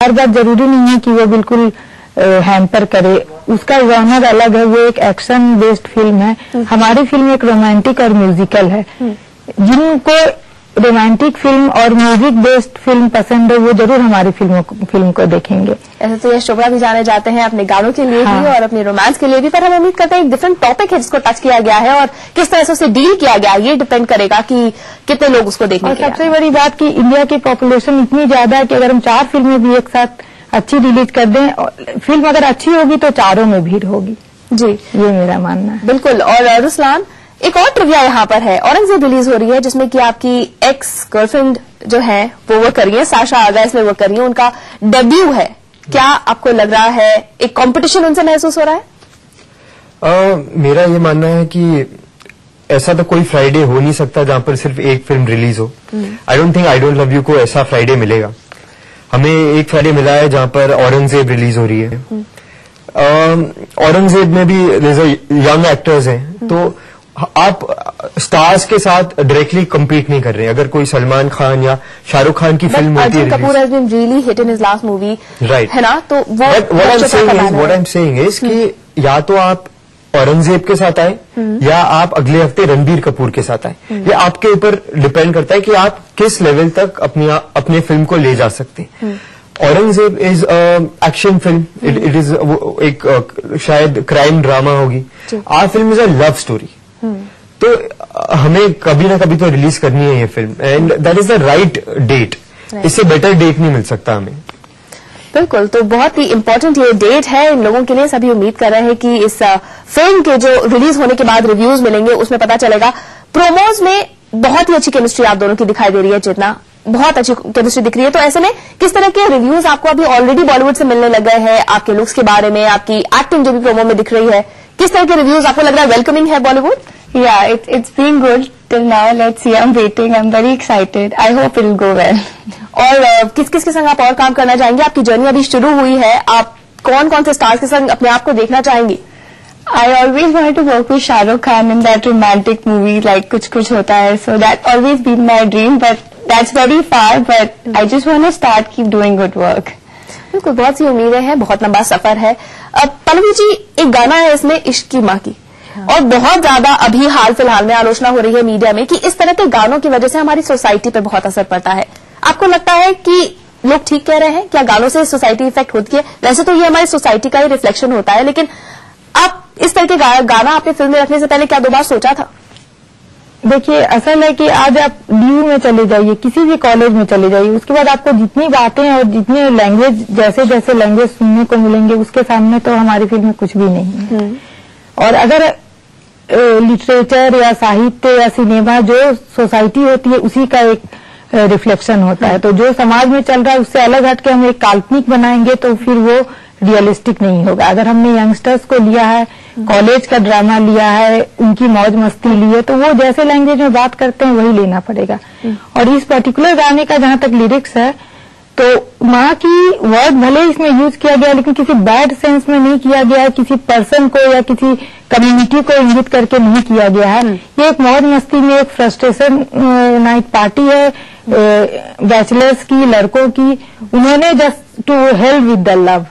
हर बात जरूरी नहीं है कि वो बिल्कुल हैम्पर करे, उसका जॉनर अलग है। वो एक एक्शन बेस्ड फिल्म है, हमारी फिल्म एक रोमांटिक और म्यूजिकल है। जिनको रोमांटिक फिल्म और म्यूजिक बेस्ड फिल्म पसंद है वो जरूर हमारी फिल्म को देखेंगे। ऐसे तो यश चोपड़ा भी जाने जाते हैं अपने गानों के लिए भी और अपने रोमांस के लिए भी, पर हम उम्मीद करते हैं एक डिफरेंट टॉपिक है जिसको टच किया गया है और किस तरह से उसे डील किया गया, ये डिपेंड करेगा कि कितने लोग उसको देखेंगे। और सबसे बड़ी बात कि इंडिया की पॉपुलेशन इतनी ज्यादा है कि अगर हम 4 फिल्में भी एक साथ अच्छी रिलीज कर दें, फिल्म अगर अच्छी होगी तो चारों में भीड़ होगी जी, ये मेरा मानना है। बिल्कुल। और रुस्लान, एक और ट्रिविया यहाँ पर है, औरंगजेब रिलीज हो रही है जिसमें कि आपकी एक्स गर्लफ्रेंड जो है वो वर्क कर रही है, साशा आगा इसमें वर्क कर रही है, उनका डेब्यू है। क्या आपको लग रहा है एक कंपटीशन उनसे महसूस हो रहा है? मेरा ये मानना है कि ऐसा तो कोई फ्राइडे हो नहीं सकता जहां पर सिर्फ एक फिल्म रिलीज हो। I don't think I don't love you को ऐसा फ्राइडे मिलेगा। हमें एक फ्राइडे मिला है जहां पर औरंगजेब रिलीज हो रही है। औरंगजेब में भी यंग एक्टर्स हैं, तो आप स्टार्स के साथ डायरेक्टली कम्पीट नहीं कर रहे हैं। अगर कोई सलमान खान या शाहरुख खान की फिल्म होती है, Kapoor has been really hit in his last movie, right, है ना? तो वो what I am saying is कि या तो आप औरंगजेब के साथ आए या आप अगले हफ्ते रणबीर कपूर के साथ आए। ये आपके ऊपर डिपेंड करता है कि आप किस लेवल तक अपने फिल्म को ले जा सकते हैं। Aurangzeb is action film, it is एक शायद क्राइम ड्रामा होगी। Our film is a love story, तो हमें कभी ना कभी तो रिलीज करनी है ये film, and that is the right date. इससे बेटर डेट नहीं मिल सकता हमें। बिल्कुल, तो बहुत ही इम्पोर्टेंट ये डेट है इन लोगों के लिए। सभी उम्मीद कर रहे हैं कि इस फिल्म के जो रिलीज होने के बाद रिव्यूज मिलेंगे उसमें पता चलेगा। प्रोमोज में बहुत ही अच्छी केमिस्ट्री आप दोनों की दिखाई दे रही है, चेतना, बहुत अच्छी केमिस्ट्री दिख रही है। तो ऐसे में किस तरह के रिव्यूज आपको अभी ऑलरेडी बॉलीवुड से मिलने लग गए हैं, आपके लुक्स के बारे में, आपकी एक्टिंग जो भी प्रोमो में दिख रही है, किस तरह के रिव्यूज आपको लग रहा है वेलकमिंग है Bollywood? Yeah, it's been good till now. Let's see. I'm waiting. I'm very excited. I hope it'll go well. और किस किस के संग आप और काम करना चाहेंगे? आपकी जर्नी अभी शुरू हुई है, आप कौन कौन से स्टार्स के संग अपने आप को देखना चाहेंगी? I always wanted to work with Shah Rukh Khan in that romantic movie, like कुछ कुछ होता है. So that always been my dream, but that's very far. But I just want to start keep doing good work. बिल्कुल, बहुत सी उम्मीदें हैं, बहुत लंबा सफर है। पल्लवी जी, एक गाना है इसमें इश्क की माँ की, और बहुत ज्यादा अभी हाल फिलहाल में आलोचना हो रही है मीडिया में कि इस तरह के गानों की वजह से हमारी सोसाइटी पे बहुत असर पड़ता है। आपको लगता है कि लोग ठीक कह रहे हैं? क्या गानों से सोसाइटी इफेक्ट होती है? वैसे तो ये हमारी सोसाइटी का ही रिफ्लेक्शन होता है, लेकिन आप इस तरह के गाना अपनी फिल्म में रखने से पहले क्या 2 बार सोचा था? देखिए, असल है कि आज आप डीयू में चले जाइए, किसी भी कॉलेज में चले जाइए, उसके बाद आपको जितनी बातें और जितने लैंग्वेज, जैसे जैसे लैंग्वेज सुनने को मिलेंगे, उसके सामने तो हमारी फिल्म में कुछ भी नहीं है। और अगर लिटरेचर या साहित्य या सिनेमा जो सोसाइटी होती है उसी का एक रिफ्लेक्शन होता है, तो जो समाज में चल रहा है उससे अलग हट के हम एक काल्पनिक बनाएंगे तो फिर वो रियलिस्टिक नहीं होगा। अगर हमने यंगस्टर्स को लिया है, कॉलेज का ड्रामा लिया है, उनकी मौज मस्ती ली है, तो वो जैसे लैंग्वेज में बात करते हैं वही लेना पड़ेगा। और इस पर्टिकुलर गाने का जहां तक लिरिक्स है, तो माँ की वर्ड भले इसमें यूज किया गया लेकिन किसी बैड सेंस में नहीं किया गया है, किसी पर्सन को या किसी कम्युनिटी को इंगित करके नहीं किया गया है। ये एक मौज मस्ती में एक फ्रस्ट्रेशन नाइट पार्टी है बैचलर्स की, लड़कों की, उन्होंने just to help with the love,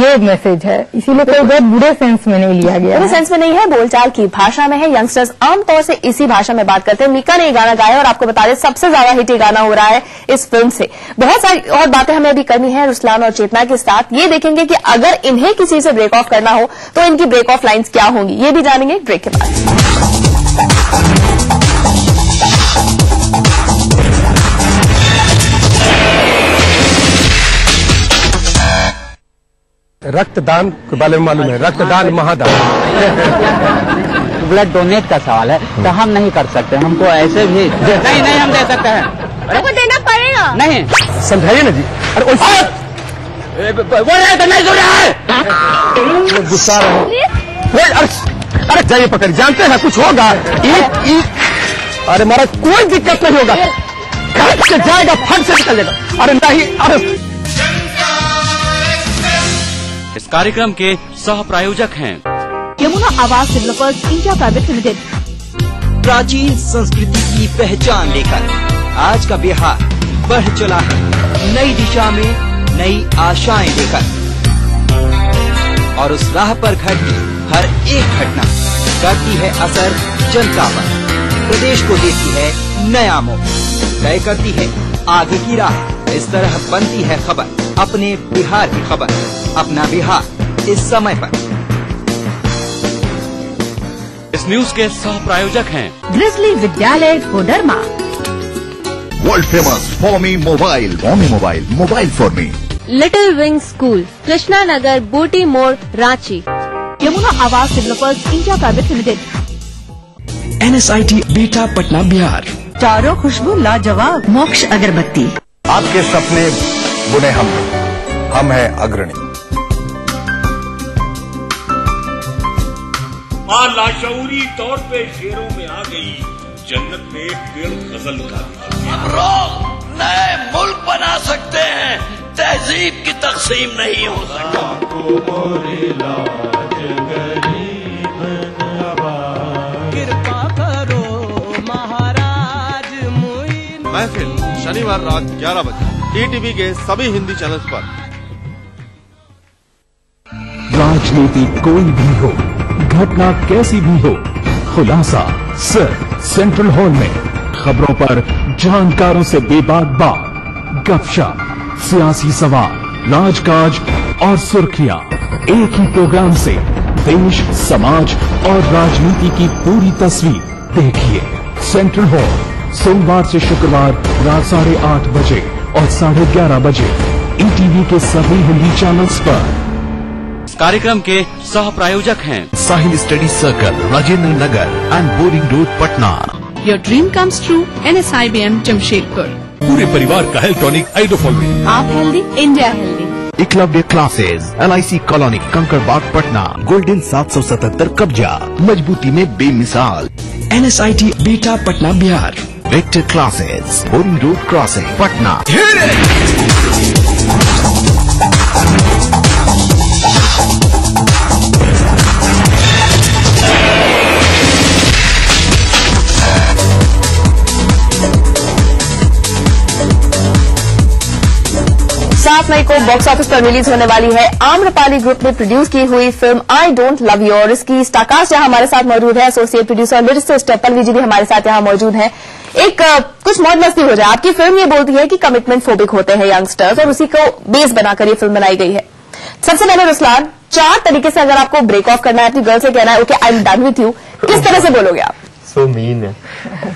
ये मैसेज है। इसीलिए कोई बहुत बुरे सेंस में नहीं लिया गया, बुरे सेंस में नहीं है, बोलचाल की भाषा में है। यंगस्टर्स आमतौर से इसी भाषा में बात करते हैं। मीका ने ये गाना गाया और आपको बता दें सबसे ज्यादा हिट ये गाना हो रहा है इस फिल्म से। बहुत सारी और बातें हमें अभी करनी है रुस्लान और चेतना के साथ। ये देखेंगे कि अगर इन्हें किसी से ब्रेक ऑफ करना हो तो इनकी ब्रेक ऑफ लाइन्स क्या होंगी, ये भी जानेंगे ब्रेक के बाद। रक्तदान के बारे में मालूम है, रक्तदान महादान। ब्लड डोनेट का सवाल है तो हम नहीं कर सकते, हमको ऐसे भी नहीं हम दे सकते हैं। आपको देना पड़ेगा। नहीं समझाइए ना जी। अरे वो तो नहीं सुन रहा है, गुस्सा रहे। अरे जाइए पकड़, जानते हैं कुछ होगा। अरे महाराज कोई दिक्कत नहीं होगा, खट से जाएगा, फट से निकल जाएगा। अरे नहीं, अरे इस कार्यक्रम के सह प्रायोजक हैं Yamuna Awas Developers India Private limited. प्राचीन संस्कृति की पहचान लेकर आज का बिहार बढ़ चला है नई दिशा में, नई आशाएं लेकर, और उस राह पर घटती हर एक घटना करती है असर जनता पर, प्रदेश को देती है नया मोड़, तय करती है आगे की राह। इस तरह बनती है खबर, अपने बिहार की खबर, अपना बिहार इस समय पर। इस न्यूज के सह प्रायोजक हैं ग्रिजली विद्यालय Koderma, world famous Forme mobile, mobile for me, Little Wing School, Krishna Nagar, Booty More, Ranchi, Yamuna Awas Developers India Private Limited, NSIT Bihta Patna Bihar, चारों खुशबू लाजवाब, मोक्ष अगरबत्ती। आपके सपने बुने हम हैं अग्रणी। मां लाशऊरी तौर पे शेरों में आ गई, जन्नत में एक पेड़ गजल का। हम लोग नए मुल्क बना सकते हैं, तहजीब की तकसीम नहीं हो सकती। कृपा करो महाराज मुइन। महफिल शनिवार रात 11 बजे ETV के सभी हिंदी चैनल्स पर। राजनीति कोई भी हो, घटना कैसी भी हो, खुलासा सिर्फ सेंट्रल हॉल में। खबरों पर जानकारों से बेबाक बात, गपशप, सियासी सवाल, राजकाज और सुर्खियां एक ही प्रोग्राम से देश, समाज और राजनीति की पूरी तस्वीर देखिए। सेंट्रल हॉल सोमवार से शुक्रवार रात 8:30 बजे और 11:30 बजे ETV के सभी हिंदी चैनल्स पर। इस कार्यक्रम के सह प्रायोजक हैं Sahil Study Circle, Rajendra Nagar and Boring Road, Patna. Your dream comes true, NSIBM Jamshedpur. पूरे परिवार का हेल्थ टॉनिक आइडोफॉल। आप healthy, India healthy. Eklavya classes, LIC colony, Kankarbagh, Patna. Golden 777 कब्जा, मजबूती में बेमिसाल। NSIT Bihta Patna Bihar, Vector classes, Boring Road crossing, Patna. सात मई को बॉक्स ऑफिस पर रिलीज होने वाली है आम्रपाली ग्रुप ने प्रोड्यूस की हुई film I don't love you, और इसकी स्टारकास्ट यहाँ हमारे साथ मौजूद है। Associate producer lyricist Pallavi ji भी हमारे साथ यहाँ मौजूद है। एक कुछ मौज मस्ती हो जाए। आपकी फिल्म ये बोलती है कि कमिटमेंट फोबिक होते हैं यंगस्टर्स, और उसी को बेस बनाकर ये फिल्म बनाई गई है। सबसे पहले रुस्लान, 4 तरीके से अगर आपको ब्रेक ऑफ करना है, अपनी गर्ल से कहना है okay I am done with you, किस तरह से बोलोगे आप? सो मीन है।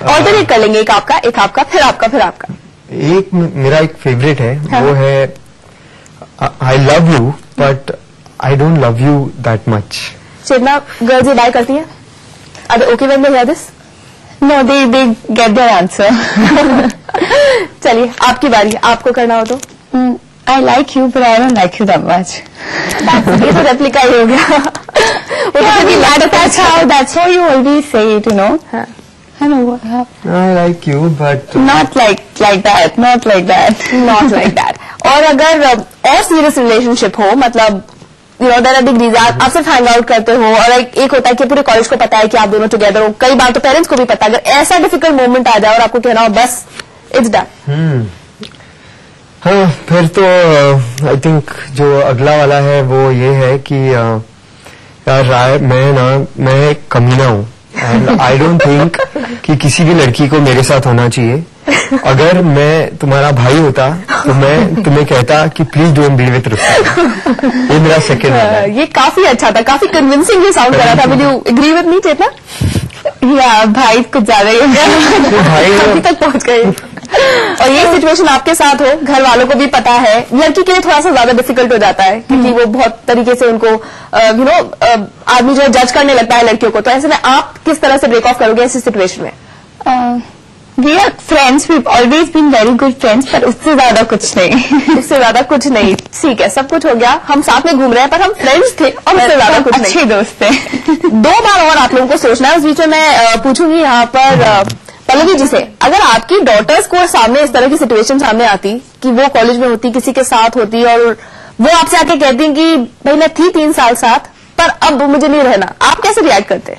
ऑल्टरनेट कर लेंगे, एक आपका, फिर आपका, फिर आपका। एक मेरा एक फेवरेट है, वो है I love you but I don't love you that much. Chetna, girls ये बाय करती है? Are they okay when they hear this? No, they get their answer. चलिए आपकी बारी, आपको करना हो तो। I like you but I don't like you that much. ये तो रेप्लिका ही हो गया। That's how you always say it, you know. I know what happened. I like you, but not like that. Not like that. Not like that. और अगर और serious relationship हो, मतलब you know there are degrees, आप सिर्फ hang out करते हो, और एक होता है कि पूरे कॉलेज को पता है कि आप दोनों टुगेदर हो, कई बार तो पेरेंट्स को भी पता है। अगर ऐसा डिफिकल्ट मोमेंट आ जाए और आपको कहना हो बस इट्स डन, हाँ, फिर तो आई थिंक जो अगला वाला है वो ये है कि यार मैं एक कमीना हूँ, एंड आई डोंट थिंक कि किसी भी लड़की को मेरे साथ होना चाहिए। अगर मैं तुम्हारा भाई होता तो मैं तुम्हें कहता कि please don't be with Ruslan. ये मेरा सेकंड है। ये काफी अच्छा था, काफी कन्विंसिंग ये साउंड कर रहा था। Will you agree with me Chetna? या भाई कुछ ज्यादा ही हो गया, भाई अभी तक पहुंच गए। और ये सिचुएशन आपके साथ हो, घर वालों को भी पता है, लड़की के लिए थोड़ा सा ज्यादा डिफिकल्ट हो जाता है क्योंकि वो बहुत तरीके से उनको यू नो आदमी जो है जज करने लगता है लड़कियों को। तो ऐसे में आप किस तरह से ब्रेक ऑफ करोगे ऐसी सिचुएशन में? We are friends, we always been very good friends, पर उससे ज्यादा कुछ नहीं। उससे ज्यादा कुछ नहीं, ठीक है, सब कुछ हो गया, हम साथ में घूम रहे हैं, पर हम फ्रेंड्स थे और उससे ज्यादा कुछ नहीं, अच्छे दोस्त थे। 2 बार और आप लोगों को सोचना है। उस बीच में मैं पूछूंगी यहाँ पर पल्लवी जी से, अगर आपकी डॉटर्स को सामने इस तरह की सिचुएशन सामने आती कि वो कॉलेज में होती, किसी के साथ होती, और वो आपसे आके कहती कि भाई मैं थी 3 साल साथ पर अब मुझे नहीं रहना, आप कैसे रिएक्ट करते?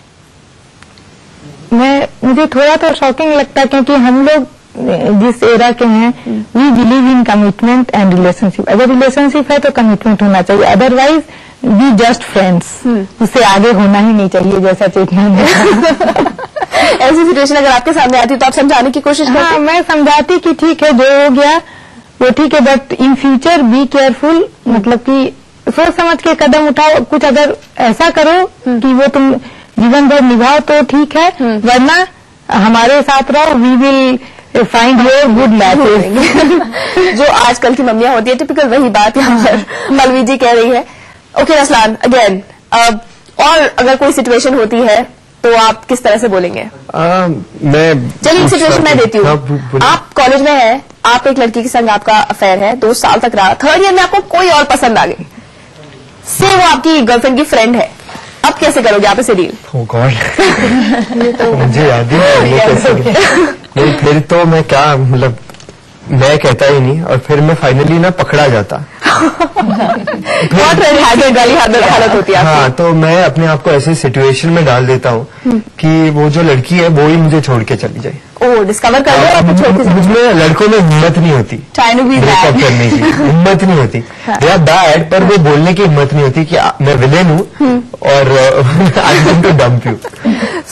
मुझे थोड़ा तो शॉकिंग लगता है क्योंकि हम लोग जिस एरा के हैं, we believe in commitment and relationship. अगर रिलेशनशिप है तो कमिटमेंट होना चाहिए, अदरवाइज वी जस्ट फ्रेंड्स, उससे आगे होना ही नहीं चाहिए, जैसा चेतना ने ऐसी सिचुएशन अगर आपके सामने आती तो आप समझाने की कोशिश करते? हाँ, मैं समझाती कि ठीक है, जो हो गया वो ठीक है, but in future be careful, मतलब कि सोच समझ के कदम उठाओ, कुछ अगर ऐसा करो कि वो तुम जीवन भर निभाओ तो ठीक है, वरना हमारे साथ रहो, we will find your good matches. जो आजकल की मम्मियां होती है, टिपिकल वही बात यहाँ पर पल्लवी जी कह रही है। ओके रसलान, अगेन और अगर कोई सिचुएशन होती है तो आप किस तरह से बोलेंगे? मैं चलिए एक सिचुएशन मैं देती हूँ। आप कॉलेज में हैं, आप एक लड़की के संग आपका अफेयर है, 2 साल तक रहा, 3rd ईयर में आपको कोई और पसंद आ गई, से वो आपकी गर्लफ्रेंड की फ्रेंड है, अब कैसे करोगे आप इसे डील? ओह गॉड, मुझे याद ही नहीं। फिर तो मैं क्या, मतलब मैं कहता ही नहीं, और फिर मैं फाइनली ना पकड़ा जाता। बहुत हालत होती है। हाँ, तो मैं अपने आप को ऐसे सिचुएशन में डाल देता हूँ कि वो जो लड़की है वो ही मुझे छोड़ के चली जाए। ओह, डिस्कवर कर लो। मुझमें लड़कों में हिम्मत नहीं होती ब्रेकअप करने की, हिम्मत नहीं होती। दे आर बैड, पर वो बोलने की हिम्मत नहीं होती कि मैं विलेन हूँ और I want to dump you,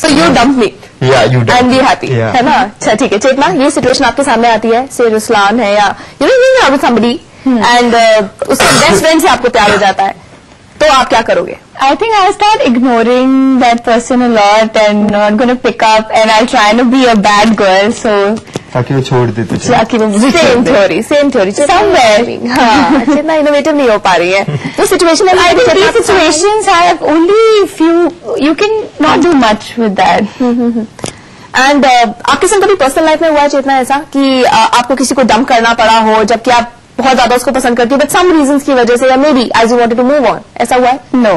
so you dump me you and be happy, है ना? अच्छा ठीक है। चेतना, ये सिचुएशन आपके सामने आती है, से रुस्लान है या you know with somebody and उसके बेस्ट फ्रेंड से आपको प्यार हो जाता है, तो आप क्या करोगे? I think I'll start ignoring that person a lot and not going to pick up, and I'll try to be a bad girl, so ताकि वो छोड़ दे तुझे। ताकि वो सेम थ्योरी somewhere। हाँ, इतना इनोवेटिव नहीं हो पा रही है तो सिचुएशन है। I think these situations have only few, you can not do much with that. And आपके संग कभी पर्सनल लाइफ में हुआ है चेतना ऐसा कि आपको किसी को डंप करना पड़ा हो जबकि आप बहुत ज्यादा उसको पसंद करती हो, बट सम रीजंस की वजह से, या maybe as you wanted to move on, ऐसा हुआ है? No,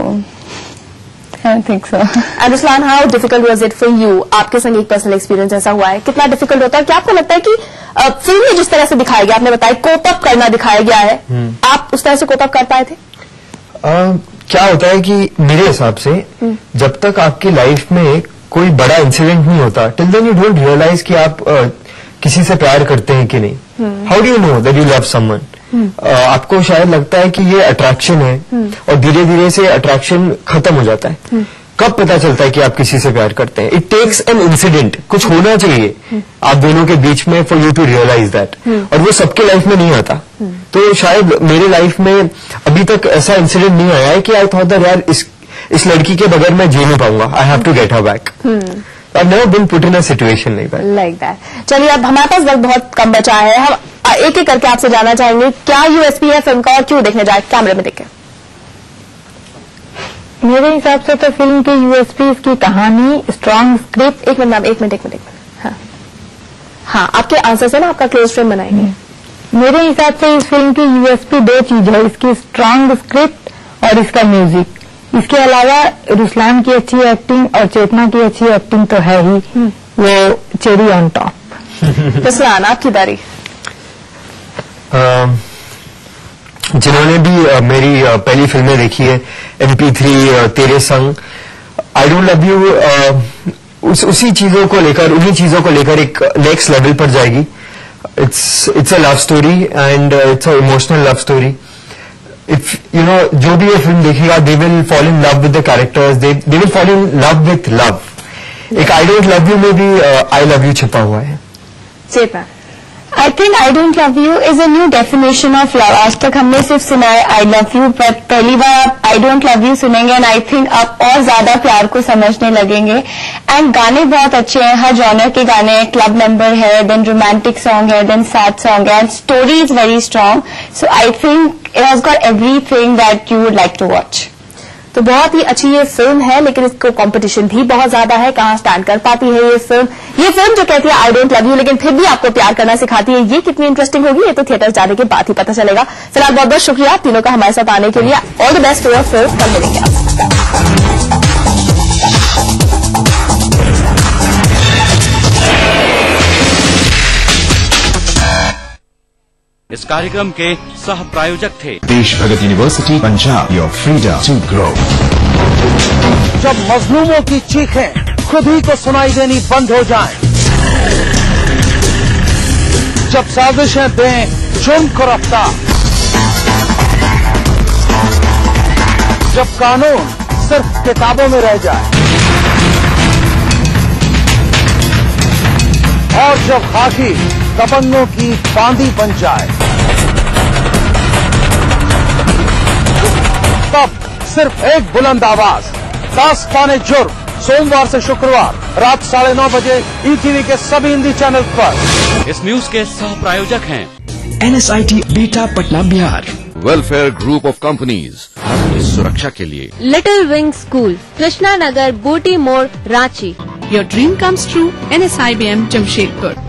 I don't think so. And Ruslan, how difficult was it for you? आपके संग एक पर्सनल एक्सपीरियंस ऐसा हुआ है, कितना डिफिकल्ट होता है? क्या आपको लगता है कि फिल्म में जिस तरह से दिखाया गया, आपने बताया कोप अप करना दिखाया गया है, आप उस तरह से कोप अप कर पाए थे? क्या होता है कि मेरे हिसाब से जब तक आपकी लाइफ में कोई बड़ा इंसिडेंट नहीं होता, till then you don't realise कि आप किसी से प्यार करते हैं कि नहीं। How do you know that you love someone? आपको शायद लगता है कि ये अट्रैक्शन है, और धीरे धीरे से अट्रैक्शन खत्म हो जाता है। कब पता चलता है कि आप किसी से प्यार करते हैं? इट टेक्स एन इंसिडेंट, कुछ होना चाहिए आप दोनों के बीच में for you to realise that, और वो सबके लाइफ में नहीं आता। तो शायद मेरे लाइफ में अभी तक ऐसा इंसिडेंट नहीं आया है कि आई थॉट दैट यार इस लड़की के बगैर मैं जी नहीं पाऊंगा, I have to get her back. I've never been put in a situation like that. Like that. चलिए, अब हमारे पास वक्त बहुत कम बचा है, हम एक एक करके आपसे जानना चाहेंगे क्या यूएसपी है फिल्म का और क्यों देखने जाए? कैमरे में देखें। मेरे हिसाब से तो फिल्म की यूएसपी इसकी कहानी, स्ट्रॉन्ग स्क्रिप्ट। एक मिनट। हाँ, आपके आंसर से ना आपका क्लोज फ्रेंड बनाएंगे। मेरे हिसाब से इस फिल्म की यूएसपी 2 चीज है, इसकी स्ट्रॉन्ग स्क्रिप्ट और इसका म्यूजिक। इसके अलावा रुस्लान की अच्छी एक्टिंग और चेतना की अच्छी एक्टिंग तो है ही, वो चेरी ऑन टॉप। रुस्लान, आपकी बारी। जिन्होंने भी मेरी पहली फिल्में देखी है, MP3, तेरे संग, आई डोंट लव यू, उसी चीजों को लेकर, उन्हीं चीजों को लेकर एक नेक्स्ट लेवल पर जाएगी। It's a love story and it's a emotional love story. If you know, जो भी ये फिल्म देखेगा, they will fall in love with the characters, they will fall in love with love. एक आई don't love you में भी आई love you छिपा हुआ है। चेतना, I think I don't love you is a new definition of love. आज तक हमने सिर्फ सुना है I love you, but पहली बार आप I don't love you सुनेंगे and I think आप और ज्यादा प्यार को समझने लगेंगे। एंड गाने बहुत अच्छे हैं, हर जॉनर के गाने हैं, क्लब मेंबर है, देन रोमांटिक सॉन्ग है, देन सैड सॉन्ग है, and story is very strong. So I think it has got everything that you would like to watch. तो बहुत ही अच्छी ये फिल्म है, लेकिन इसको कंपटीशन भी बहुत ज्यादा है, कहाँ स्टैंड कर पाती है ये फिल्म जो कहती है आई डोंट लव यू लेकिन फिर भी आपको प्यार करना सिखाती है, ये कितनी इंटरेस्टिंग होगी ये तो थिएटर जाने के बाद ही पता चलेगा। फिलहाल बहुत बहुत शुक्रिया आप तीनों का हमारे साथ आने के लिए। All the best for your film, कल मिलेंगे आप। इस कार्यक्रम के सह प्रायोजक थे Desh Bhagat University Punjab, your freedom to grow. जब मजलूमों की चीखें खुद ही को सुनाई देनी बंद हो जाएं, जब साजिशें दें जुर्म को रफ्तार, जब कानून सिर्फ किताबों में रह जाए और जब खाकी दबंगों की बांदी बन जाए, तब सिर्फ एक बुलंद आवाज, दास्ताने जुर्म, सोमवार से शुक्रवार रात 9:30 बजे ईटीवी के सभी हिंदी चैनल पर। इस न्यूज के सह प्रायोजक हैं NSIT beta Patna Bihar, welfare group of companies, आपकी सुरक्षा के लिए। Little Wing School, Krishna Nagar, Booty More, Ranchi. Your dream comes true, NSIBM Jamshedpur.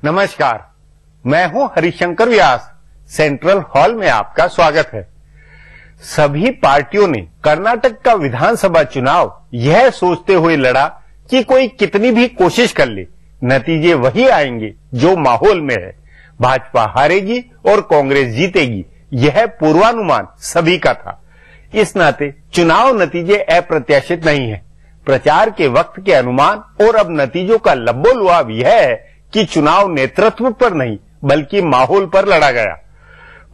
नमस्कार, मैं हूं हरिशंकर व्यास। सेंट्रल हॉल में आपका स्वागत है। सभी पार्टियों ने कर्नाटक का विधानसभा चुनाव यह सोचते हुए लड़ा कि कोई कितनी भी कोशिश कर ले, नतीजे वही आएंगे जो माहौल में है। भाजपा हारेगी और कांग्रेस जीतेगी, यह पूर्वानुमान सभी का था। इस नाते चुनाव नतीजे अप्रत्याशित नहीं है। प्रचार के वक्त के अनुमान और अब नतीजों का लब्बोलुआब यह है कि चुनाव नेतृत्व पर नहीं बल्कि माहौल पर लड़ा गया।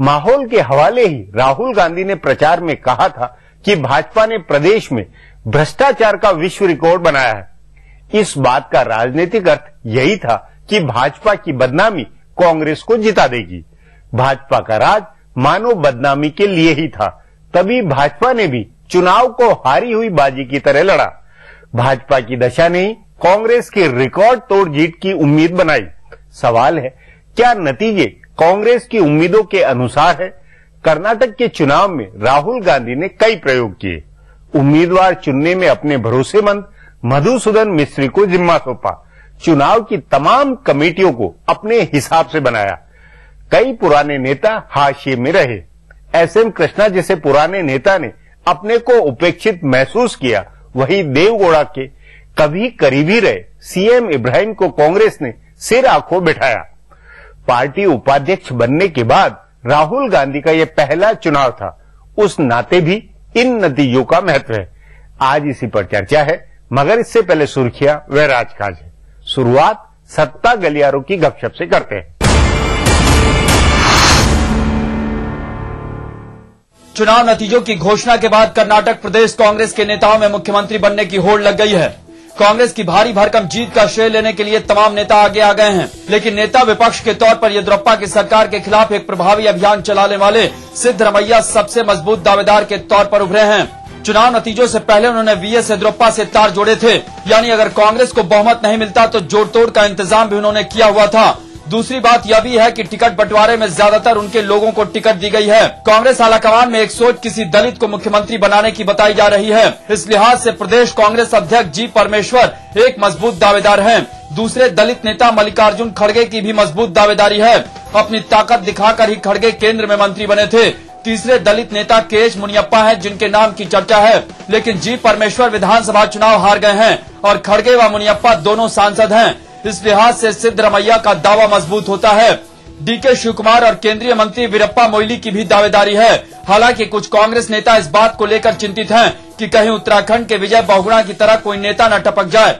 माहौल के हवाले ही राहुल गांधी ने प्रचार में कहा था कि भाजपा ने प्रदेश में भ्रष्टाचार का विश्व रिकॉर्ड बनाया है। इस बात का राजनीतिक अर्थ यही था कि भाजपा की बदनामी कांग्रेस को जिता देगी। भाजपा का राज मानो बदनामी के लिए ही था, तभी भाजपा ने भी चुनाव को हारी हुई बाजी की तरह लड़ा। भाजपा की दशा ने ही कांग्रेस की रिकॉर्ड तोड़ जीत की उम्मीद बनाई। सवाल है, क्या नतीजे कांग्रेस की उम्मीदों के अनुसार है? कर्नाटक के चुनाव में राहुल गांधी ने कई प्रयोग किए। उम्मीदवार चुनने में अपने भरोसेमंद मधुसूदन मिस्त्री को जिम्मा सौंपा। चुनाव की तमाम कमेटियों को अपने हिसाब से बनाया। कई पुराने नेता हाशिए में रहे। SM कृष्णा जैसे पुराने नेता ने अपने को उपेक्षित महसूस किया। वही देवगौड़ा के कभी करीबी रहे CM इब्राहिम को कांग्रेस ने सिर आंखों बिठाया। पार्टी उपाध्यक्ष बनने के बाद राहुल गांधी का यह पहला चुनाव था। उस नाते भी इन नतीजों का महत्व है। आज इसी पर चर्चा है, मगर इससे पहले सुर्खियां व राजकाज है। शुरुआत सत्ता गलियारों की गपशप से करते हैं। चुनाव नतीजों की घोषणा के बाद कर्नाटक प्रदेश कांग्रेस के नेताओं में मुख्यमंत्री बनने की होड़ लग गई है। कांग्रेस की भारी भरकम जीत का श्रेय लेने के लिए तमाम नेता आगे आ गए हैं, लेकिन नेता विपक्ष के तौर पर येदियुरप्पा की सरकार के खिलाफ एक प्रभावी अभियान चलाने वाले सिद्धरमैया सबसे मजबूत दावेदार के तौर पर उभरे हैं। चुनाव नतीजों से पहले उन्होंने VS येदियुरप्पा से तार जोड़े थे, यानी अगर कांग्रेस को बहुमत नहीं मिलता तो जोड़तोड़ का इंतजाम भी उन्होंने किया हुआ था। दूसरी बात यह भी है कि टिकट बंटवारे में ज्यादातर उनके लोगों को टिकट दी गई है। कांग्रेस आलाकमान में एक सोच किसी दलित को मुख्यमंत्री बनाने की बताई जा रही है। इस लिहाज से प्रदेश कांग्रेस अध्यक्ष जी परमेश्वर एक मजबूत दावेदार हैं। दूसरे दलित नेता मल्लिकार्जुन खड़गे की भी मजबूत दावेदारी है। अपनी ताकत दिखाकर ही खड़गे केंद्र में मंत्री बने थे। तीसरे दलित नेता KH मुनियप्पा हैं, जिनके नाम की चर्चा है, लेकिन जी परमेश्वर विधानसभा चुनाव हार गए हैं और खड़गे व मुनियप्पा दोनों सांसद हैं। इस लिहाज से सिद्धरमैया का दावा मजबूत होता है। DK शिवकुमार और केंद्रीय मंत्री वीरप्पा मोइली की भी दावेदारी है। हालांकि कुछ कांग्रेस नेता इस बात को लेकर चिंतित हैं कि कहीं उत्तराखंड के विजय बहुगुणा की तरह कोई नेता न टपक जाए।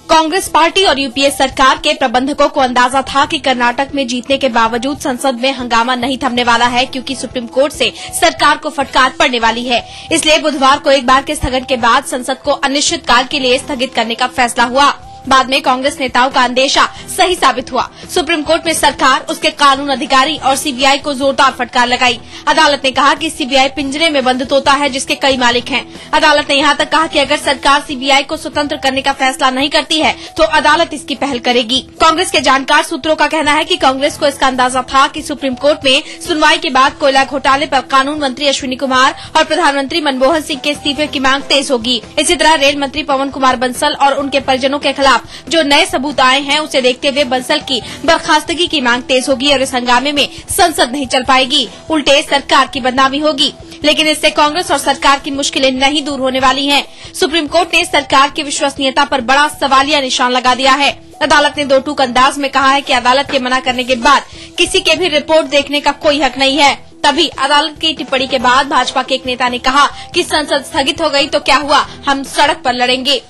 कांग्रेस पार्टी और यूपीए सरकार के प्रबंधकों को अंदाजा था कि कर्नाटक में जीतने के बावजूद संसद में हंगामा नहीं थमने वाला है, क्योंकि सुप्रीम कोर्ट से सरकार को फटकार पड़ने वाली है। इसलिए बुधवार को एक बार के स्थगन के बाद संसद को अनिश्चितकाल के लिए स्थगित करने का फैसला हुआ। बाद में कांग्रेस नेताओं का अंदेशा सही साबित हुआ। सुप्रीम कोर्ट में सरकार, उसके कानून अधिकारी और सीबीआई को जोरदार फटकार लगाई। अदालत ने कहा कि सीबीआई पिंजरे में बंद तोता है जिसके कई मालिक हैं। अदालत ने यहाँ तक कहा कि अगर सरकार सीबीआई को स्वतंत्र करने का फैसला नहीं करती है तो अदालत इसकी पहल करेगी। कांग्रेस के जानकार सूत्रों का कहना है कि कांग्रेस को इसका अंदाजा था कि सुप्रीम कोर्ट में सुनवाई के बाद कोयला घोटाले पर कानून मंत्री अश्विनी कुमार और प्रधानमंत्री मनमोहन सिंह के इस्तीफे की मांग तेज होगी। इसी तरह रेल मंत्री पवन कुमार बंसल और उनके परिजनों के खिलाफ जो नए सबूत आए हैं उसे देखते हुए बंसल की बर्खास्तगी की मांग तेज होगी और इस हंगामे में संसद नहीं चल पाएगी, उल्टे सरकार की बदनामी होगी। लेकिन इससे कांग्रेस और सरकार की मुश्किलें नहीं दूर होने वाली हैं। सुप्रीम कोर्ट ने सरकार की विश्वसनीयता पर बड़ा सवालिया निशान लगा दिया है। अदालत ने दो टूक अंदाज में कहा है कि अदालत के मना करने के बाद किसी के भी रिपोर्ट देखने का कोई हक नहीं है। तभी अदालत की टिप्पणी के बाद भाजपा के एक नेता ने कहा कि संसद स्थगित हो गई तो क्या हुआ, हम सड़क पर लड़ेंगे।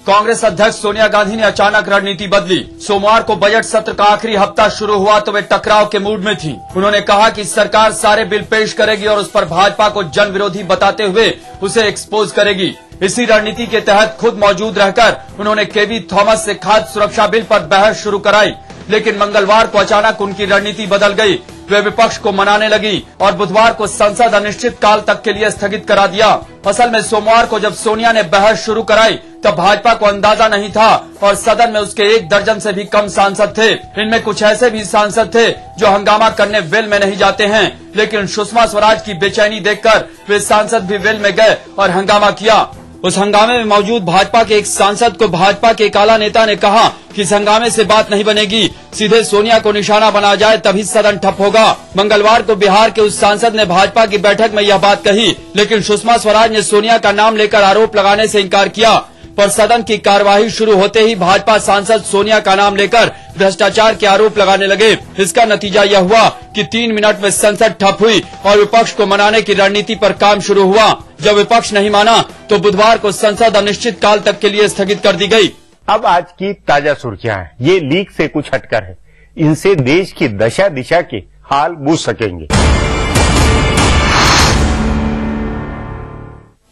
कांग्रेस अध्यक्ष सोनिया गांधी ने अचानक रणनीति बदली। सोमवार को बजट सत्र का आखिरी हफ्ता शुरू हुआ तो वे टकराव के मूड में थीं। उन्होंने कहा कि सरकार सारे बिल पेश करेगी और उस पर भाजपा को जन विरोधी बताते हुए उसे एक्सपोज करेगी। इसी रणनीति के तहत खुद मौजूद रहकर उन्होंने केवी थॉमस से खाद्य सुरक्षा बिल पर बहस शुरू कराई, लेकिन मंगलवार को अचानक उनकी रणनीति बदल गई। वे विपक्ष को मनाने लगी और बुधवार को संसद अनिश्चित काल तक के लिए स्थगित करा दिया। असल में सोमवार को जब सोनिया ने बहस शुरू कराई तब भाजपा को अंदाजा नहीं था और सदन में उसके 1 दर्जन से भी कम सांसद थे। इनमें कुछ ऐसे भी सांसद थे जो हंगामा करने वेल में नहीं जाते हैं, लेकिन सुषमा स्वराज की बेचैनी देखकर वे सांसद भी वेल में गए और हंगामा किया। उस हंगामे में मौजूद भाजपा के एक सांसद को भाजपा के एक आला नेता ने कहा कि इस हंगामे से बात नहीं बनेगी, सीधे सोनिया को निशाना बनाया जाए तभी सदन ठप होगा। मंगलवार को बिहार के उस सांसद ने भाजपा की बैठक में यह बात कही, लेकिन सुषमा स्वराज ने सोनिया का नाम लेकर आरोप लगाने से इनकार किया। पर सदन की कार्यवाही शुरू होते ही भाजपा सांसद सोनिया का नाम लेकर भ्रष्टाचार के आरोप लगाने लगे। इसका नतीजा यह हुआ कि 3 मिनट में संसद ठप हुई और विपक्ष को मनाने की रणनीति पर काम शुरू हुआ। जब विपक्ष नहीं माना तो बुधवार को संसद अनिश्चित काल तक के लिए स्थगित कर दी गई। अब आज की ताजा सुर्खियां हैं, ये लीक से कुछ हटकर है। इनसे देश की दशा दिशा के हाल बूझ सकेंगे।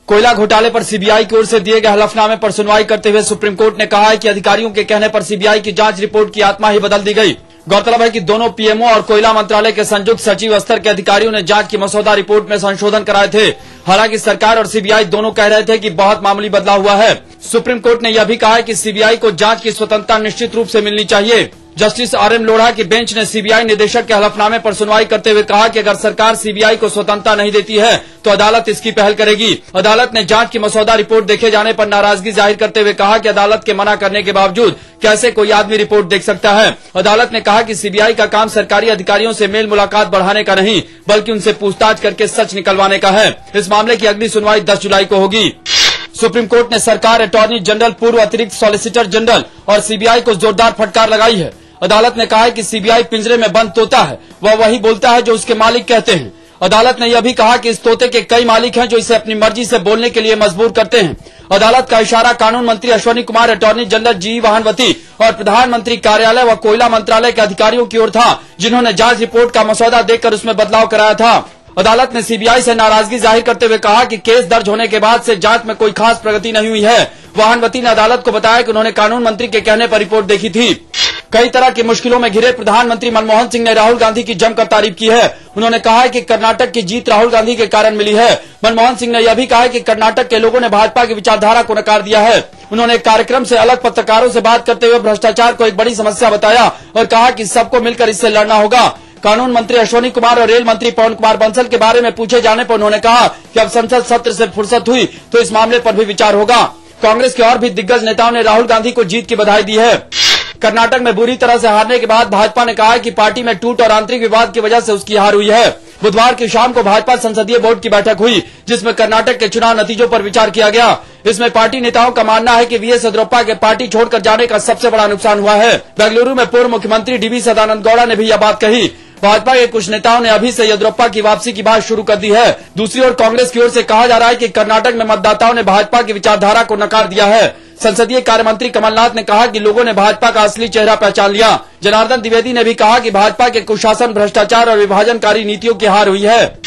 कोयला घोटाले पर सीबीआई की ओर से दिए गए हलफनामे पर सुनवाई करते हुए सुप्रीम कोर्ट ने कहा है कि अधिकारियों के कहने पर सीबीआई की जांच रिपोर्ट की आत्मा ही बदल दी गई। गौरतलब है कि दोनों पीएमओ और कोयला मंत्रालय के संयुक्त सचिव स्तर के अधिकारियों ने जांच की मसौदा रिपोर्ट में संशोधन कराए थे। हालांकि सरकार और सीबीआई दोनों कह रहे थे कि बहुत मामूली बदलाव हुआ है। सुप्रीम कोर्ट ने यह भी कहा है कि सीबीआई को जांच की स्वतंत्रता निश्चित रूप से मिलनी चाहिए। जस्टिस आरएम लोढ़ा की बेंच ने सीबीआई निदेशक के हलफनामे पर सुनवाई करते हुए कहा कि अगर सरकार सीबीआई को स्वतंत्रता नहीं देती है तो अदालत इसकी पहल करेगी। अदालत ने जांच की मसौदा रिपोर्ट देखे जाने पर नाराजगी जाहिर करते हुए कहा कि अदालत के मना करने के बावजूद कैसे कोई आदमी रिपोर्ट देख सकता है। अदालत ने कहा कि सीबीआई का काम सरकारी अधिकारियों से मेल मुलाकात बढ़ाने का नहीं बल्कि उनसे पूछताछ करके सच निकलवाने का है। इस मामले की अगली सुनवाई 10 जुलाई को होगी। सुप्रीम कोर्ट ने सरकार, अटॉर्नी जनरल, पूर्व अतिरिक्त सॉलिसिटर जनरल और सीबीआई को जोरदार फटकार लगाई है। अदालत ने कहा है कि सीबीआई पिंजरे में बंद तोता है, वह वही बोलता है जो उसके मालिक कहते हैं। अदालत ने यह भी कहा कि इस तोते के कई मालिक हैं जो इसे अपनी मर्जी से बोलने के लिए मजबूर करते हैं। अदालत का इशारा कानून मंत्री अश्विनी कुमार, अटॉर्नी जनरल जी वाहनवती और प्रधानमंत्री कार्यालय व कोयला मंत्रालय के अधिकारियों की ओर था, जिन्होंने जांच रिपोर्ट का मसौदा देखकर उसमें बदलाव कराया था। अदालत ने सीबीआई से नाराजगी जाहिर करते हुए कहा कि केस दर्ज होने के बाद से जांच में कोई खास प्रगति नहीं हुई है। वाहनवती ने अदालत को बताया कि उन्होंने कानून मंत्री के कहने पर रिपोर्ट देखी थी। कई तरह की मुश्किलों में घिरे प्रधानमंत्री मनमोहन सिंह ने राहुल गांधी की जमकर तारीफ की है। उन्होंने कहा है कि कर्नाटक की जीत राहुल गांधी के कारण मिली है। मनमोहन सिंह ने यह भी कहा है कि कर्नाटक के लोगों ने भाजपा की विचारधारा को नकार दिया है। उन्होंने एक कार्यक्रम से अलग पत्रकारों से बात करते हुए भ्रष्टाचार को एक बड़ी समस्या बताया और कहा कि सबको मिलकर इससे लड़ना होगा। कानून मंत्री अश्विनी कुमार और रेल मंत्री पवन कुमार बंसल के बारे में पूछे जाने पर उन्होंने कहा कि अब संसद सत्र से फुर्सत हुई तो इस मामले पर भी विचार होगा। कांग्रेस के और भी दिग्गज नेताओं ने राहुल गांधी को जीत की बधाई दी है। कर्नाटक में बुरी तरह से हारने के बाद भाजपा ने कहा है कि पार्टी में टूट और आंतरिक विवाद की वजह से उसकी हार हुई है। बुधवार की शाम को भाजपा संसदीय बोर्ड की बैठक हुई, जिसमें कर्नाटक के चुनाव नतीजों पर विचार किया गया। इसमें पार्टी नेताओं का मानना है कि वीएस येदियुरप्पा के पार्टी छोड़कर जाने का सबसे बड़ा नुकसान हुआ है। बेंगलुरु में पूर्व मुख्यमंत्री डीवी सदानंद गौड़ा ने भी यह बात कही। भाजपा के कुछ नेताओं ने अभी से येदियुरप्पा की वापसी की बात शुरू कर दी है। दूसरी ओर कांग्रेस की ओर से कहा जा रहा है कि कर्नाटक में मतदाताओं ने भाजपा की विचारधारा को नकार दिया है। संसदीय कार्य मंत्री कमलनाथ ने कहा कि लोगों ने भाजपा का असली चेहरा पहचान लिया। जनार्दन द्विवेदी ने भी कहा कि भाजपा के कुशासन, भ्रष्टाचार और विभाजनकारी नीतियों की हार हुई है।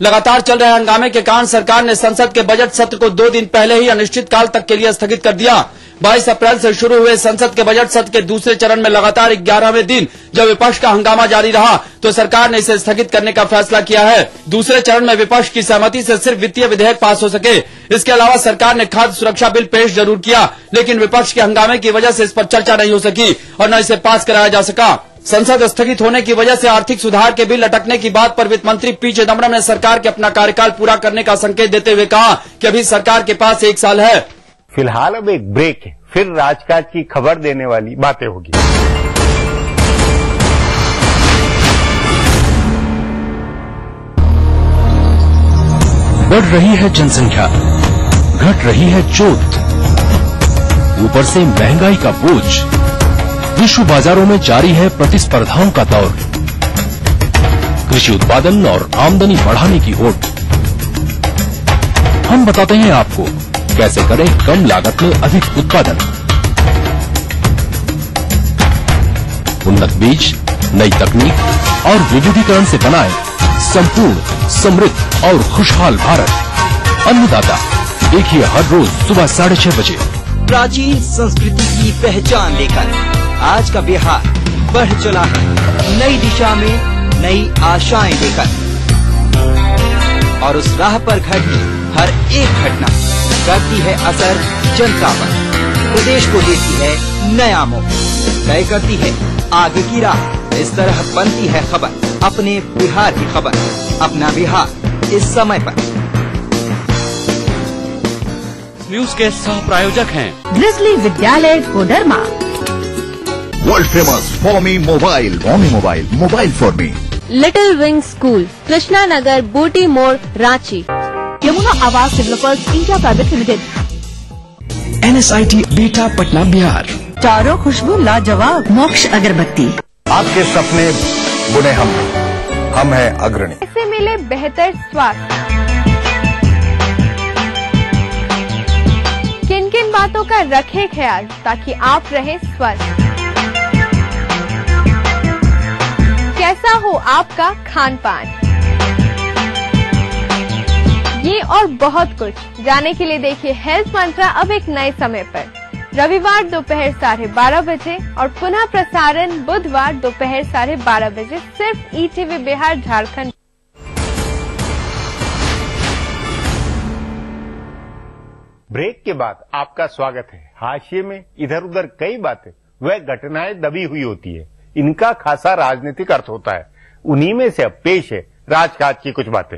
लगातार चल रहे हंगामे के कारण सरकार ने संसद के बजट सत्र को 2 दिन पहले ही अनिश्चितकाल तक के लिए स्थगित कर दिया। 22 अप्रैल से शुरू हुए संसद के बजट सत्र के दूसरे चरण में लगातार 11वें दिन जब विपक्ष का हंगामा जारी रहा तो सरकार ने इसे स्थगित करने का फैसला किया है। दूसरे चरण में विपक्ष की सहमति से सिर्फ वित्तीय विधेयक पास हो सके। इसके अलावा सरकार ने खाद्य सुरक्षा बिल पेश जरूर किया, लेकिन विपक्ष के हंगामे की वजह से इस पर चर्चा नहीं हो सकी और न इसे पास कराया जा सका। संसद स्थगित होने की वजह से आर्थिक सुधार के बिल अटकने की बात पर वित्त मंत्री पी चिदम्बरम ने सरकार के अपना कार्यकाल पूरा करने का संकेत देते हुए कहा कि अभी सरकार के पास 1 साल है। फिलहाल अब एक ब्रेक है, फिर राजकाज की खबर देने वाली बातें होगी। बढ़ रही है जनसंख्या, घट रही है जोत, ऊपर से महंगाई का बोझ, विश्व बाजारों में जारी है प्रतिस्पर्धाओं का दौर, कृषि उत्पादन और आमदनी बढ़ाने की होड़। हम बताते हैं आपको कैसे करें कम लागत में अधिक उत्पादन। उन्नत बीज, नई तकनीक और विविधीकरण से बनाए संपूर्ण, समृद्ध और खुशहाल भारत। अन्नदाता देखिए हर रोज सुबह 6:30 बजे। प्राचीन संस्कृति की पहचान लेकर आज का बिहार बढ़ चला है नई दिशा में, नई आशाएं लेकर, और उस राह पर घटी हर एक घटना करती है असर जनता पर, प्रदेश को देती है नया मोड़, तय करती है आगे की राह। इस तरह बनती है खबर, अपने बिहार की खबर, अपना बिहार इस समय पर। न्यूज के सह प्रायोजक हैं ग्रिजली विद्यालय Koderma, world famous Forme mobile, mobile for me, Little Wing School, Krishna Nagar, Booty More, Ranchi, Yamuna Awas Developers India Private Limited, NSIT Bihta Patna Bihar, चारों खुशबू लाजवाब, मोक्ष अगरबत्ती। आपके सपने बुने हम हैं अग्रणी। इससे मिले बेहतर स्वास्थ्य। किन किन बातों का रखें ख्याल ताकि आप रहें स्वस्थ। कैसा हो आपका खान पान, ये और बहुत कुछ जानने के लिए देखिए हेल्थ मंत्रा अब एक नए समय पर, रविवार दोपहर 12:30 बजे और पुनः प्रसारण बुधवार दोपहर 12:30 बजे सिर्फ ETV बिहार झारखंड। ब्रेक के बाद आपका स्वागत है। हाशिए में इधर उधर कई बातें वह घटनाएं दबी हुई होती है, इनका खासा राजनीतिक अर्थ होता है। उन्हीं में से अब पेश है राजकाज की कुछ बातें।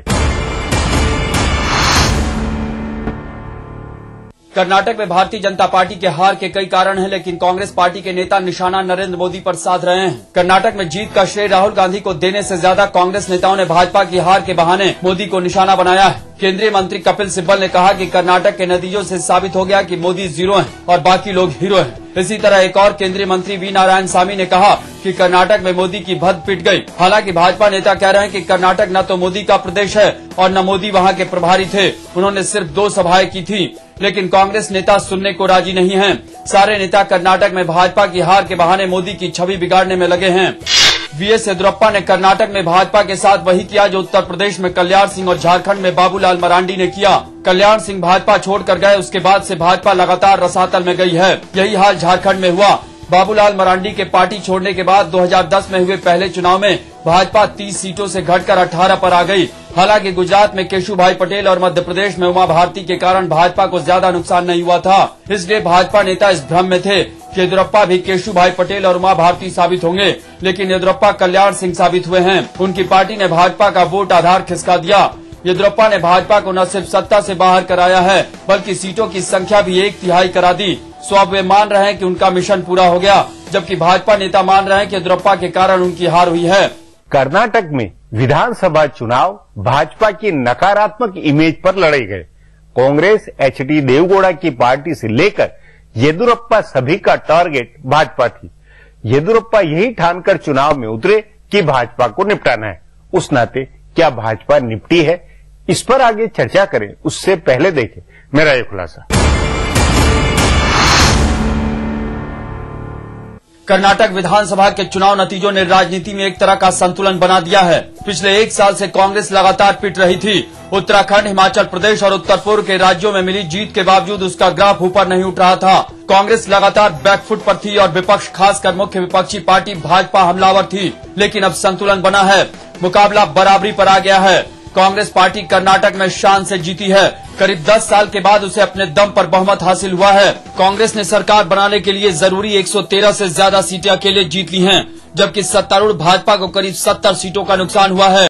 कर्नाटक में भारतीय जनता पार्टी के हार के कई कारण हैं, लेकिन कांग्रेस पार्टी के नेता निशाना नरेंद्र मोदी पर साध रहे हैं। कर्नाटक में जीत का श्रेय राहुल गांधी को देने से ज्यादा कांग्रेस नेताओं ने भाजपा की हार के बहाने मोदी को निशाना बनाया है। केंद्रीय मंत्री कपिल सिब्बल ने कहा कि कर्नाटक के नतीजों से साबित हो गया कि मोदी जीरो हैं और बाकी लोग हीरो हैं। इसी तरह एक और केंद्रीय मंत्री वी नारायण सामी ने कहा कि कर्नाटक में मोदी की भद्द पिट गई। हालांकि भाजपा नेता कह रहे हैं कि कर्नाटक न तो मोदी का प्रदेश है और न मोदी वहां के प्रभारी थे, उन्होंने सिर्फ 2 सभाएं की थी। लेकिन कांग्रेस नेता सुनने को राजी नहीं हैं। सारे नेता कर्नाटक में भाजपा की हार के बहाने मोदी की छवि बिगाड़ने में लगे हैं। वीएस येदियुरप्पा ने कर्नाटक में भाजपा के साथ वही किया जो उत्तर प्रदेश में कल्याण सिंह और झारखंड में बाबूलाल मरांडी ने किया। कल्याण सिंह भाजपा छोड़कर गए, उसके बाद से भाजपा लगातार रसातल में गई है। यही हाल झारखंड में हुआ। बाबूलाल मरांडी के पार्टी छोड़ने के बाद 2010 में हुए पहले चुनाव में भाजपा 30 सीटों से घटकर 18 पर आ गई। हालांकि गुजरात में केशुभाई पटेल और मध्य प्रदेश में उमा भारती के कारण भाजपा को ज्यादा नुकसान नहीं हुआ था। इसलिए भाजपा नेता इस भ्रम में थे कि येदियुरप्पा भी केशुभाई पटेल और उमा भारती साबित होंगे, लेकिन येदियुरप्पा कल्याण सिंह साबित हुए हैं। उनकी पार्टी ने भाजपा का वोट आधार खिसका दिया। येदियुरप्पा ने भाजपा को न सिर्फ सत्ता से बाहर कराया है, बल्कि सीटों की संख्या भी 1/3 करा दी। सो अब वे मान रहे हैं कि उनका मिशन पूरा हो गया, जबकि भाजपा नेता मान रहे हैं कि येदियुरप्पा के कारण उनकी हार हुई है। कर्नाटक में विधानसभा चुनाव भाजपा की नकारात्मक इमेज पर लड़े गए। कांग्रेस एचडी देवगौड़ा की पार्टी से लेकर येदियुरप्पा सभी का टारगेट भाजपा थी। येदियुरप्पा यही ठानकर चुनाव में उतरे कि भाजपा को निपटाना है। उस नाते क्या भाजपा निपटी है, इस पर आगे चर्चा करें उससे पहले देखें मेरा ये खुलासा। कर्नाटक विधानसभा के चुनाव नतीजों ने राजनीति में एक तरह का संतुलन बना दिया है। पिछले 1 साल से कांग्रेस लगातार पिट रही थी। उत्तराखंड, हिमाचल प्रदेश और उत्तर पूर्व के राज्यों में मिली जीत के बावजूद उसका ग्राफ ऊपर नहीं उठ रहा था। कांग्रेस लगातार बैकफुट पर थी और विपक्ष, खासकर मुख्य विपक्षी पार्टी भाजपा हमलावर थी। लेकिन अब संतुलन बना है, मुकाबला बराबरी पर आ गया है। कांग्रेस पार्टी कर्नाटक में शान से जीती है। करीब 10 साल के बाद उसे अपने दम पर बहुमत हासिल हुआ है। कांग्रेस ने सरकार बनाने के लिए जरूरी 113 से ज्यादा सीटें अकेले जीत ली हैं, जबकि सत्तारूढ़ भाजपा को करीब 70 सीटों का नुकसान हुआ है।